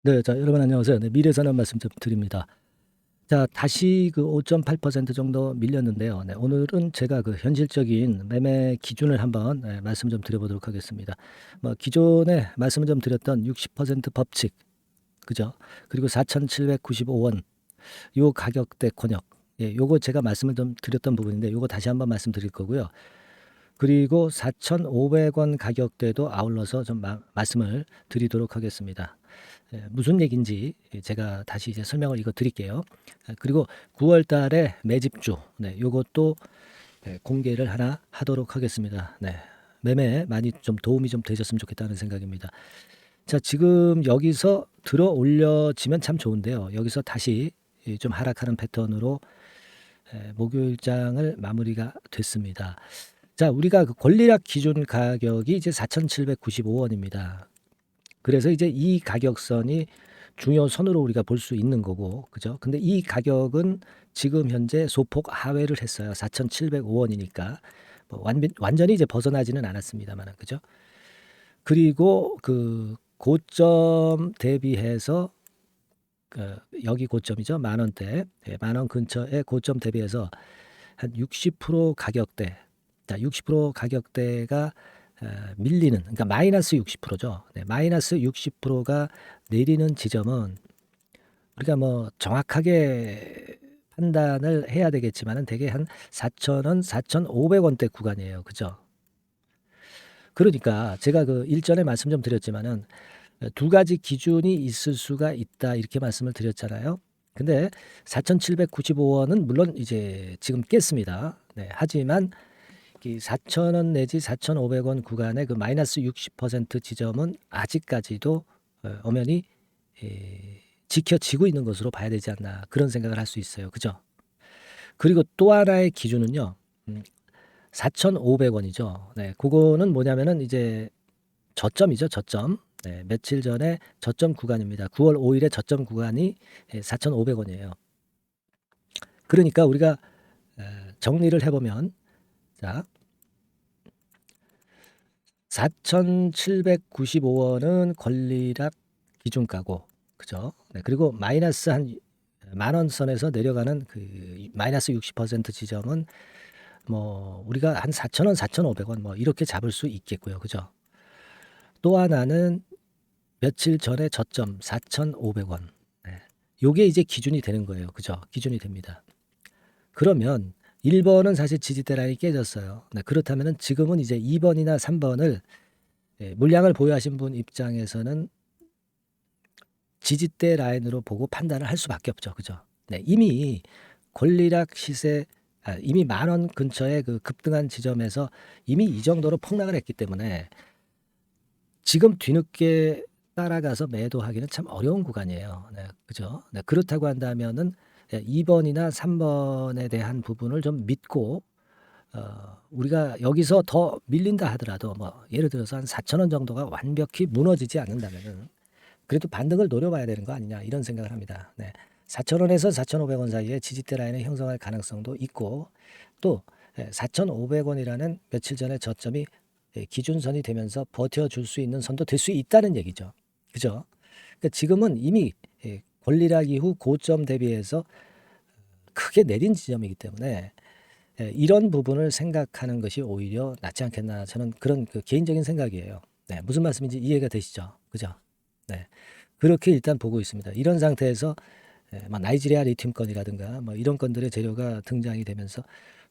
네. 자, 여러분 안녕하세요. 네, 미래산업 말씀 좀 드립니다. 자, 다시 그 5.8% 정도 밀렸는데요. 네, 오늘은 제가 그 현실적인 매매 기준을 한번 말씀 좀 드려 보도록 하겠습니다. 뭐 기존에 말씀을 좀 드렸던 60% 법칙, 그죠? 그리고 4,795원 요 가격대 권역. 예, 요거 제가 말씀을 좀 드렸던 부분인데 요거 다시 한번 말씀드릴 거고요. 그리고 4,500원 가격대도 아울러서 좀 말씀을 드리도록 하겠습니다. 무슨 얘기인지 제가 다시 이제 설명을 이거 드릴게요. 그리고 9월 달에 매집주, 네, 요것도 공개를 하나 하도록 하겠습니다. 네. 매매 많이 좀 도움이 좀 되셨으면 좋겠다는 생각입니다. 자, 지금 여기서 들어 올려지면 참 좋은데요. 여기서 다시 좀 하락하는 패턴으로 목요일장을 마무리가 됐습니다. 자, 우리가 그 권리락 기준 가격이 이제 4,795원입니다. 그래서 이제 이 가격선이 중요 선으로 우리가 볼 수 있는 거고, 그죠? 근데 이 가격은 지금 현재 소폭 하회를 했어요. 4,705원이니까 뭐 완전히 이제 벗어나지는 않았습니다만, 그죠? 그리고 그 고점 대비해서 여기 고점이죠. 만 원대, 만 원 근처의 고점 대비해서 한 60% 가격대, 자, 60% 가격대가 밀리는, 그러니까 마이너스 60%죠. 네, 마이너스 60%가 내리는 지점은 우리가 뭐 정확하게 판단을 해야 되겠지만은 대개 한 4,000원, 4,500원대 구간이에요. 그죠? 그러니까 제가 그 일전에 말씀 좀 드렸지만은 두 가지 기준이 있을 수가 있다 이렇게 말씀을 드렸잖아요. 근데 4,795원은 물론 이제 지금 깼습니다. 네, 하지만 4,000원 내지 4,500원 구간의 그 마이너스 60% 지점은 아직까지도 엄연히 지켜지고 있는 것으로 봐야 되지 않나 그런 생각을 할 수 있어요. 그죠? 그리고 또 하나의 기준은요. 4,500원이죠. 네, 그거는 뭐냐면은 이제 저점이죠. 저점. 네, 며칠 전에 저점 구간입니다. 9월 5일에 저점 구간이 4,500원이에요. 그러니까 우리가 정리를 해보면 자, 4,795원은 권리락 기준가고, 그죠? 네, 그리고 마이너스 한 만원 선에서 내려가는 그 마이너스 60% 지점은 뭐 우리가 한 4,000원, 4,500원 뭐 이렇게 잡을 수 있겠고요. 그죠? 또 하나는 며칠 전에 저점 4,500원. 네. 요게 이제 기준이 되는 거예요. 그죠? 기준이 됩니다. 그러면 1번은 사실 지지대 라인이 깨졌어요. 네, 그렇다면은 지금은 이제 2번이나 3번을 물량을 보유하신 분 입장에서는 지지대 라인으로 보고 판단을 할 수밖에 없죠. 그죠? 네, 이미 권리락 시세 이미 만 원 근처에 그 급등한 지점에서 이미 이 정도로 폭락을 했기 때문에 지금 뒤늦게 따라가서 매도하기는 참 어려운 구간이에요. 네, 그죠? 네, 그렇다고 한다면은 2번이나 3번에 대한 부분을 좀 믿고 우리가 여기서 더 밀린다 하더라도 뭐 예를 들어서 한 4,000원 정도가 완벽히 무너지지 않는다면은 그래도 반등을 노려봐야 되는 거 아니냐 이런 생각을 합니다. 네. 4,000원에서 4,500원 사이에 지지대 라인을 형성할 가능성도 있고 또 4,500원이라는 며칠 전에 저점이 기준선이 되면서 버텨줄 수 있는 선도 될 수 있다는 얘기죠. 그죠? 그러니까 지금은 이미 권리락 이후 고점 대비해서 크게 내린 지점이기 때문에 이런 부분을 생각하는 것이 오히려 낫지 않겠나 저는 그런 그 개인적인 생각이에요. 네, 무슨 말씀인지 이해가 되시죠? 그죠? 네, 그렇게 일단 보고 있습니다. 이런 상태에서 뭐 나이지리아 리튬 건이라든가 뭐 이런 건들의 재료가 등장이 되면서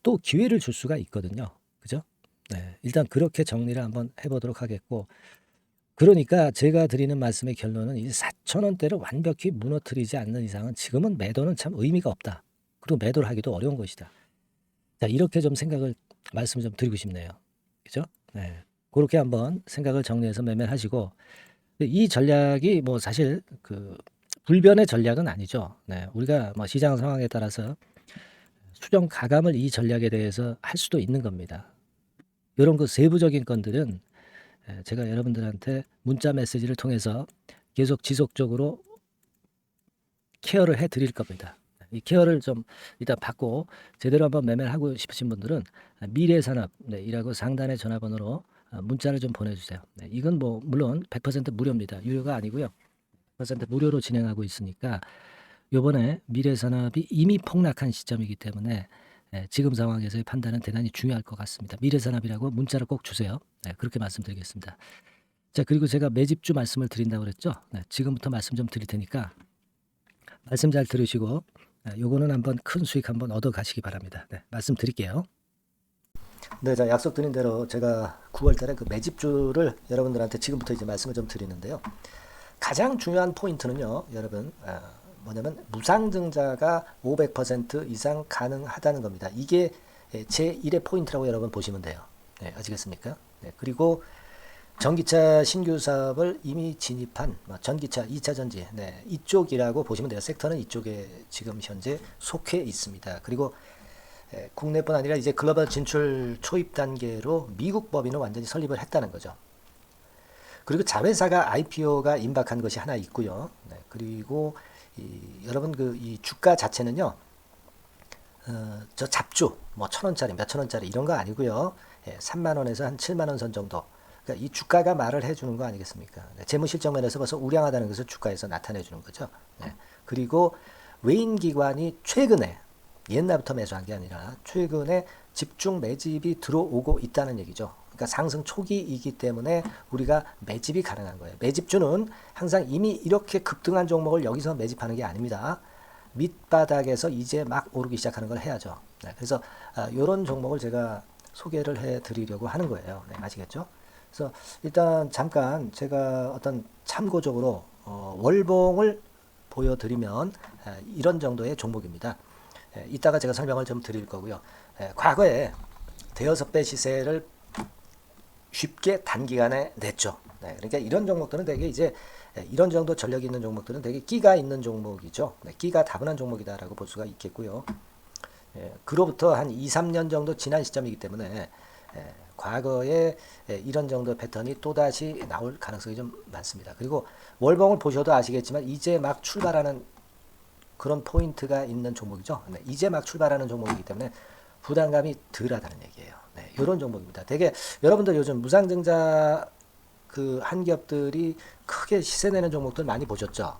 또 기회를 줄 수가 있거든요. 그죠? 네, 일단 그렇게 정리를 한번 해보도록 하겠고, 그러니까 제가 드리는 말씀의 결론은 이 4,000원대를 완벽히 무너뜨리지 않는 이상은 지금은 매도는 참 의미가 없다. 그리고 매도를 하기도 어려운 것이다. 자, 이렇게 좀 생각을 말씀 좀 드리고 싶네요. 그죠? 네. 그렇게 한번 생각을 정리해서 매매하시고 이 전략이 뭐 사실 그 불변의 전략은 아니죠. 네. 우리가 뭐 시장 상황에 따라서 수정 가감을 이 전략에 대해서 할 수도 있는 겁니다. 이런 그 세부적인 건들은 제가 여러분들한테 문자 메시지를 통해서 계속 지속적으로 케어를 해 드릴 겁니다. 이 케어를 좀 일단 받고 제대로 한번 매매를 하고 싶으신 분들은 미래산업이라고 상단의 전화번호로 문자를 좀 보내주세요. 네, 이건 뭐 물론 100% 무료입니다. 유료가 아니고요. 무료로 진행하고 있으니까 요번에 미래산업이 이미 폭락한 시점이기 때문에 지금 상황에서의 판단은 대단히 중요할 것 같습니다. 미래산업이라고 문자를 꼭 주세요. 그렇게 말씀드리겠습니다. 자, 그리고 제가 매집주 말씀을 드린다고 그랬죠. 지금부터 말씀 좀 드릴 테니까 말씀 잘 들으시고 요거는 한번 큰 수익 한번 얻어 가시기 바랍니다. 말씀 드릴게요. 네, 자, 약속드린 대로 제가 9월 달에 그 매집주를 여러분들한테 지금부터 이제 말씀을 좀 드리는데요. 가장 중요한 포인트는요, 여러분, 뭐냐면 무상증자가 500% 이상 가능하다는 겁니다. 이게 제1의 포인트라고 여러분 보시면 돼요. 네, 아시겠습니까? 네, 그리고 전기차 신규 사업을 이미 진입한 전기차 2차 전지, 네, 이쪽이라고 보시면 돼요. 섹터는 이쪽에 지금 현재 속해 있습니다. 그리고 국내뿐 아니라 이제 글로벌 진출 초입 단계로 미국 법인을 완전히 설립을 했다는 거죠. 그리고 자회사가 IPO가 임박한 것이 하나 있고요. 네, 그리고 여러분 이 주가 자체는요, 저 잡주 뭐 1,000원짜리 몇천 원짜리 이런 거 아니고요. 3만 원에서 한 7만 원 선 정도. 그러니까 이 주가가 말을 해주는 거 아니겠습니까? 네, 재무실적 면에서 벌써 우량하다는 것을 주가에서 나타내 주는 거죠. 네, 그리고 외인 기관이 최근에 옛날부터 매수한 게 아니라 최근에 집중 매집이 들어오고 있다는 얘기죠. 그러니까 상승 초기이기 때문에 우리가 매집이 가능한 거예요. 매집주는 항상 이미 이렇게 급등한 종목을 여기서 매집하는 게 아닙니다. 밑바닥에서 이제 막 오르기 시작하는 걸 해야죠. 네, 그래서 이런 종목을 제가 소개를 해드리려고 하는 거예요. 네, 아시겠죠? 그래서 일단 잠깐 제가 어떤 참고적으로 월봉을 보여드리면 이런 정도의 종목입니다. 이따가 제가 설명을 좀 드릴 거고요. 과거에 대여섯 배 시세를 쉽게 단기간에 냈죠. 네, 그러니까 이런 종목들은 되게 이제 이런 정도 전력이 있는 종목들은 되게 끼가 있는 종목이죠. 네, 끼가 다분한 종목이다라고 볼 수가 있겠고요. 그로부터 한 2, 3년 정도 지난 시점이기 때문에 과거에 이런 정도 패턴이 또다시 나올 가능성이 좀 많습니다. 그리고 월봉을 보셔도 아시겠지만 이제 막 출발하는 그런 포인트가 있는 종목이죠. 네, 이제 막 출발하는 종목이기 때문에 부담감이 덜하다는 얘기예요. 네, 이런 종목입니다. 되게 여러분들 요즘 무상증자 그 한기업들이 크게 시세 내는 종목들 많이 보셨죠?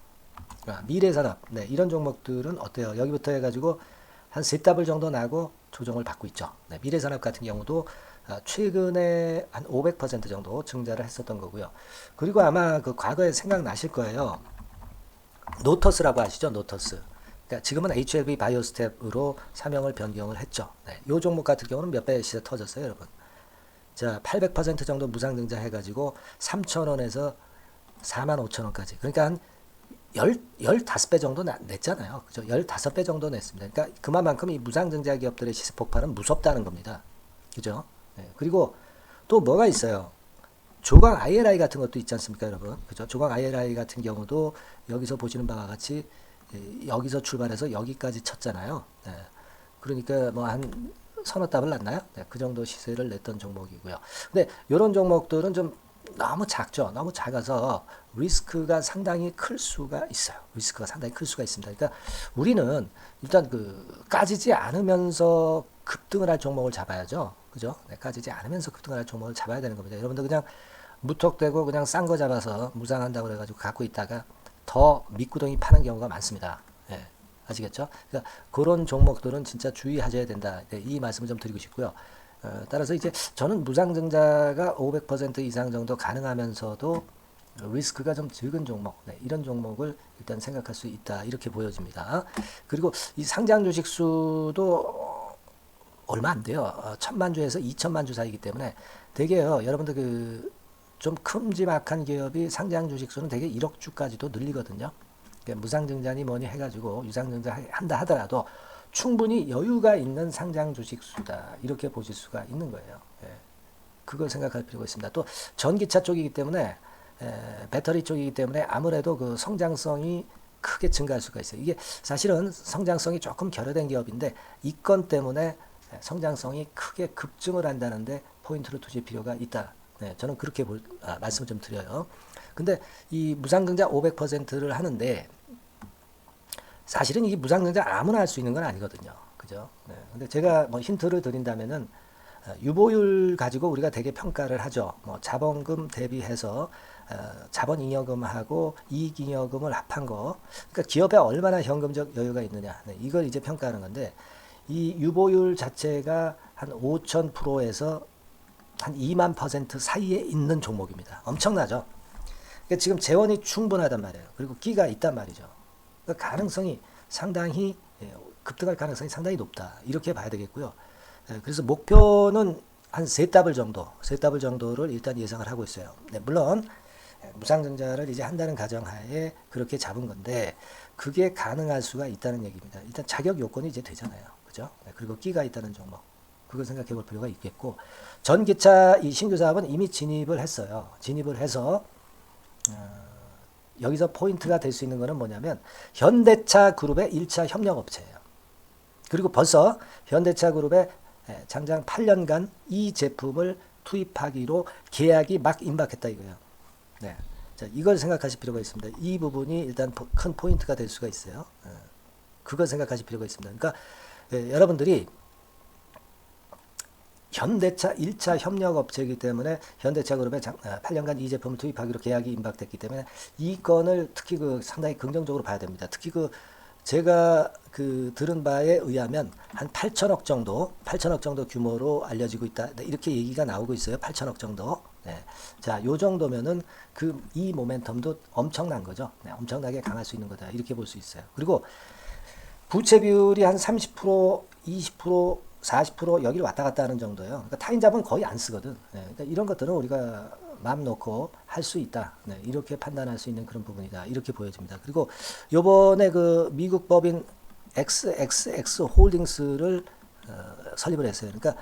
미래산업, 네, 이런 종목들은 어때요? 여기부터 해가지고 한 세 더블 정도 나고 조정을 받고 있죠. 네, 미래산업 같은 경우도 최근에 한 500% 정도 증자를 했었던 거고요. 그리고 아마 그 과거에 생각나실 거예요. 노터스라고 아시죠? 노터스. 그러니까 지금은 HLB 바이오스텝으로 사명을 변경을 했죠. 네, 이 종목 같은 경우는 몇 배 시세 터졌어요, 여러분. 자, 800% 정도 무상증자 해가지고 3,000원에서 45,000원까지. 그러니까 한 15배 정도 냈잖아요. 그죠? 15배 정도 냈습니다. 그러니까 그만큼 이 무상증자 기업들의 시세 폭발은 무섭다는 겁니다. 그죠? 네, 그리고 또 뭐가 있어요? 조광 ILI 같은 것도 있지 않습니까, 여러분? 그죠? 조광 ILI 같은 경우도 여기서 보시는 바와 같이 여기서 출발해서 여기까지 쳤잖아요. 네. 그러니까 뭐 한 서너 답을 났나요? 네, 그 정도 시세를 냈던 종목이고요. 근데 이런 종목들은 좀 너무 작죠. 너무 작아서 리스크가 상당히 클 수가 있어요. 리스크가 상당히 클 수가 있습니다. 그러니까 우리는 일단 그 까지지 않으면서 급등을 할 종목을 잡아야죠. 그죠? 네, 까지지 않으면서 급등을 할 종목을 잡아야 되는 겁니다. 여러분들 그냥 무턱대고 그냥 싼 거 잡아서 무상한다고 그래가지고 갖고 있다가 더 밑구덩이 파는 경우가 많습니다. 예, 아시겠죠? 그러니까 그런 종목들은 진짜 주의하셔야 된다. 네, 이 말씀을 좀 드리고 싶고요. 따라서 이제 저는 무상증자가 500% 이상 정도 가능하면서도 리스크가 좀 적은 종목, 네, 이런 종목을 일단 생각할 수 있다. 이렇게 보여집니다. 그리고 이 상장 주식 수도 얼마 안 돼요. 1,000만 주에서 2천만 주 사이기 때문에 되게요. 여러분들 그 좀 큼지막한 기업이 상장 주식 수는 되게 1억 주까지도 늘리거든요. 그러니까 무상증자니 뭐니 해가지고 유상증자 한다 하더라도 충분히 여유가 있는 상장 주식 수다. 이렇게 보실 수가 있는 거예요. 예. 그걸 생각할 필요가 있습니다. 또 전기차 쪽이기 때문에 배터리 쪽이기 때문에 아무래도 그 성장성이 크게 증가할 수가 있어요. 이게 사실은 성장성이 조금 결여된 기업인데 이 건 때문에 성장성이 크게 급증을 한다는데 포인트를 두실 필요가 있다. 네, 저는 그렇게 말씀을 좀 드려요. 근데 이 무상증자 500%를 하는데 사실은 이 무상증자 아무나 할 수 있는 건 아니거든요. 그죠? 네, 근데 제가 뭐 힌트를 드린다면은 유보율 가지고 우리가 되게 평가를 하죠. 뭐 자본금 대비해서 자본잉여금하고 이익잉여금을 합한 거, 그러니까 기업에 얼마나 현금적 여유가 있느냐, 네, 이걸 이제 평가하는 건데, 이 유보율 자체가 한 5,000%에서 한 2만% 사이에 있는 종목입니다. 엄청나죠. 그러니까 지금 재원이 충분하단 말이에요. 그리고 끼가 있단 말이죠. 그러니까 가능성이 상당히 급등할 가능성이 상당히 높다. 이렇게 봐야 되겠고요. 그래서 목표는 한 세 더블 정도를 일단 예상을 하고 있어요. 네, 물론 무상증자를 이제 한다는 가정하에 그렇게 잡은 건데 그게 가능할 수가 있다는 얘기입니다. 일단 자격 요건이 이제 되잖아요. 그죠? 네, 그리고 끼가 있다는 종목. 그걸 생각해 볼 필요가 있겠고, 전기차 이 신규 사업은 이미 진입을 했어요. 진입을 해서 여기서 포인트가 될 수 있는 거는 뭐냐면 현대차 그룹의 1차 협력업체예요. 그리고 벌써 현대차 그룹의 장장 8년간 이 제품을 투입하기로 계약이 막 임박했다 이거예요. 네. 자, 이걸 생각하실 필요가 있습니다. 이 부분이 일단 큰 포인트가 될 수가 있어요. 그걸 생각하실 필요가 있습니다. 그러니까 여러분들이 현대차 1차 협력업체이기 때문에 현대차 그룹에 8년간 이 제품을 투입하기로 계약이 임박됐기 때문에 이 건을 특히 상당히 긍정적으로 봐야 됩니다. 특히 제가 들은 바에 의하면 한 8천억 정도 규모로 알려지고 있다. 네, 이렇게 얘기가 나오고 있어요. 8천억 정도. 네. 자, 요 정도면은 이 모멘텀도 엄청난 거죠. 네, 엄청나게 강할 수 있는 거다. 이렇게 볼 수 있어요. 그리고 부채 비율이 한 30%, 20%, 40% 여기를 왔다 갔다 하는 정도예요. 그러니까 타인자본 거의 안 쓰거든. 네, 그러니까 이런 것들은 우리가 마음 놓고 할 수 있다. 네, 이렇게 판단할 수 있는 그런 부분이다. 이렇게 보여집니다. 그리고 요번에 미국 법인 XXX 홀딩스를 설립을 했어요. 그러니까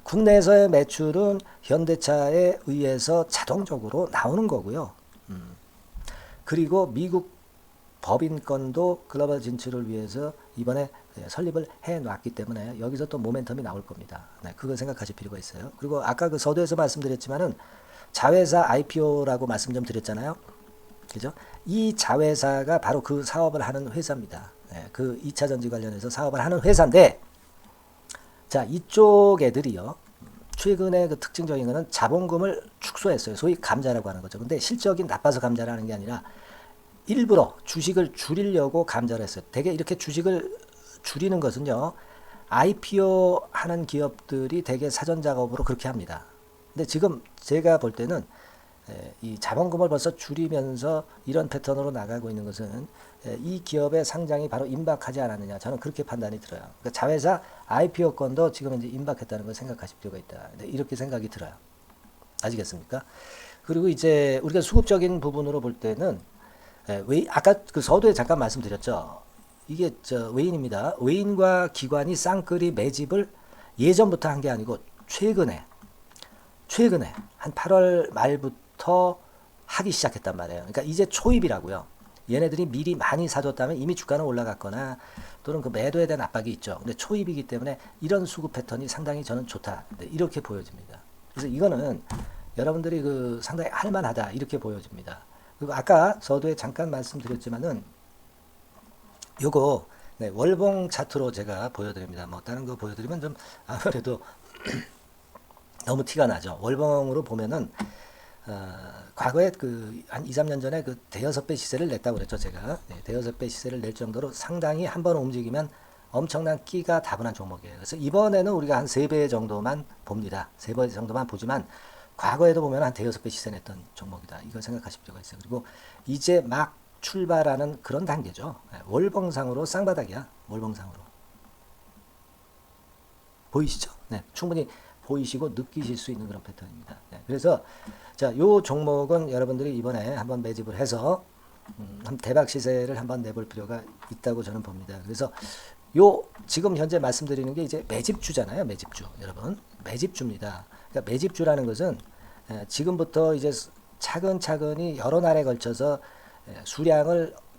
국내에서의 매출은 현대차에 의해서 자동적으로 나오는 거고요. 그리고 미국 법인권도 글로벌 진출을 위해서 이번에 설립을 해놨기 때문에 여기서 또 모멘텀이 나올 겁니다. 네, 그걸 생각하실 필요가 있어요. 그리고 아까 서두에서 말씀드렸지만은 자회사 IPO라고 말씀 좀 드렸잖아요. 그죠? 이 자회사가 바로 그 사업을 하는 회사입니다. 네, 그 2차 전지 관련해서 사업을 하는 회사인데, 자, 이쪽 애들이요. 최근에 특징적인 거는 자본금을 축소했어요. 소위 감자라고 하는 거죠. 근데 실적이 나빠서 감자를 하는 게 아니라 일부러 주식을 줄이려고 감자를 했어요. 되게 이렇게 주식을 줄이는 것은요, IPO 하는 기업들이 되게 사전 작업으로 그렇게 합니다. 근데 지금 제가 볼 때는 이 자본금을 벌써 줄이면서 이런 패턴으로 나가고 있는 것은 이 기업의 상장이 바로 임박하지 않았느냐, 저는 그렇게 판단이 들어요. 그러니까 자회사 IPO권도 지금 이제 임박했다는 걸 생각하실 필요가 있다. 이렇게 생각이 들어요. 아시겠습니까? 그리고 이제 우리가 수급적인 부분으로 볼 때는 아까 서두에 잠깐 말씀드렸죠. 이게 외인입니다. 외인과 기관이 쌍끌이 매집을 예전부터 한 게 아니고 최근에 한 8월 말부터 하기 시작했단 말이에요. 그러니까 이제 초입이라고요. 얘네들이 미리 많이 사줬다면 이미 주가는 올라갔거나 또는 매도에 대한 압박이 있죠. 근데 초입이기 때문에 이런 수급 패턴이 상당히 저는 좋다. 이렇게 보여집니다. 그래서 이거는 여러분들이 상당히 할만하다. 이렇게 보여집니다. 그리고 아까 서두에 잠깐 말씀드렸지만은 요거 월봉 차트로 제가 보여드립니다. 뭐 다른 거 보여드리면 좀 아무래도 너무 티가 나죠. 월봉으로 보면은 과거에 한 2, 3년 전에 대여섯 배 시세를 냈다고 그랬죠, 제가. 네, 대여섯 배 시세를 낼 정도로 상당히 한번 움직이면 엄청난 끼가 다분한 종목이에요. 그래서 이번에는 우리가 한 3배 정도만 봅니다. 3배 정도만 보지만 과거에도 보면 한 대여섯 배 시세 냈던 종목이다. 이걸 생각하실 필요가 있어요. 그리고 이제 막 출발하는 그런 단계죠. 월봉상으로 쌍바닥이야. 월봉상으로. 보이시죠? 네, 충분히 보이시고 느끼실 수 있는 그런 패턴입니다. 네, 그래서 자, 요 종목은 여러분들이 이번에 한번 매집을 해서 대박 시세를 한번 내볼 필요가 있다고 저는 봅니다. 그래서 지금 현재 말씀드리는 게 이제 매집주잖아요. 매집주. 여러분, 매집주입니다. 그러니까 매집주라는 것은 지금부터 이제 차근차근히 여러 날에 걸쳐서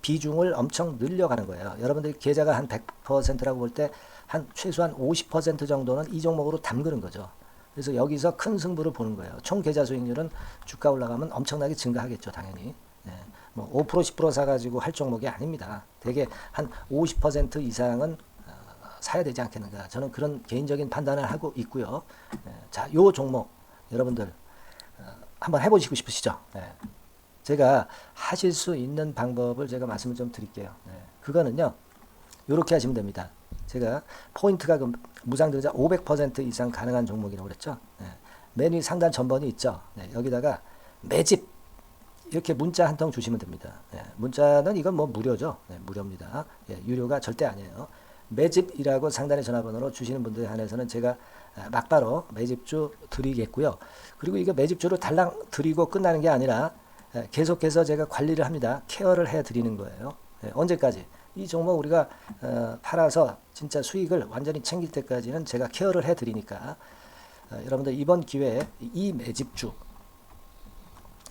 비중을 엄청 늘려가는 거예요. 여러분들이 계좌가 한 100%라고 볼 때 한 최소한 50% 정도는 이 종목으로 담그는 거죠. 그래서 여기서 큰 승부를 보는 거예요. 총 계좌 수익률은 주가 올라가면 엄청나게 증가하겠죠, 당연히. 네. 뭐 5%, 10% 사가지고 할 종목이 아닙니다. 되게 한 50% 이상은 사야 되지 않겠는가. 저는 그런 개인적인 판단을 하고 있고요. 네. 자, 요 종목 여러분들 한번 해보시고 싶으시죠? 네. 제가 하실 수 있는 방법을 제가 말씀을 좀 드릴게요. 네. 그거는요. 이렇게 하시면 됩니다. 제가 포인트가 그 무상등자 500% 이상 가능한 종목이라고 그랬죠. 네. 맨 위 상단 전번이 있죠. 네. 여기다가 매집 이렇게 문자 한 통 주시면 됩니다. 네. 문자는 이건 뭐 무료죠. 네. 무료입니다. 예, 유료가 절대 아니에요. 매집이라고 상단의 전화번호로 주시는 분들에 한해서는 제가 막바로 매집주 드리겠고요. 그리고 이거 매집주를 달랑 드리고 끝나는 게 아니라 계속해서 제가 관리를 합니다. 케어를 해 드리는 거예요. 언제까지? 이 종목 우리가 팔아서 진짜 수익을 완전히 챙길 때까지는 제가 케어를 해 드리니까 여러분들 이번 기회에 이 매집주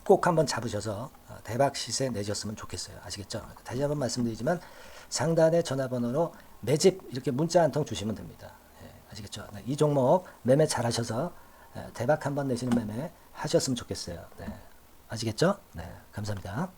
꼭 한번 잡으셔서 대박 시세 내셨으면 좋겠어요. 아시겠죠? 다시 한번 말씀드리지만 상단의 전화번호로 매집 이렇게 문자 한 통 주시면 됩니다. 아시겠죠? 네, 이 종목 매매 잘 하셔서 대박 한번 내시는 매매 하셨으면 좋겠어요. 네, 아시겠죠? 네, 감사합니다.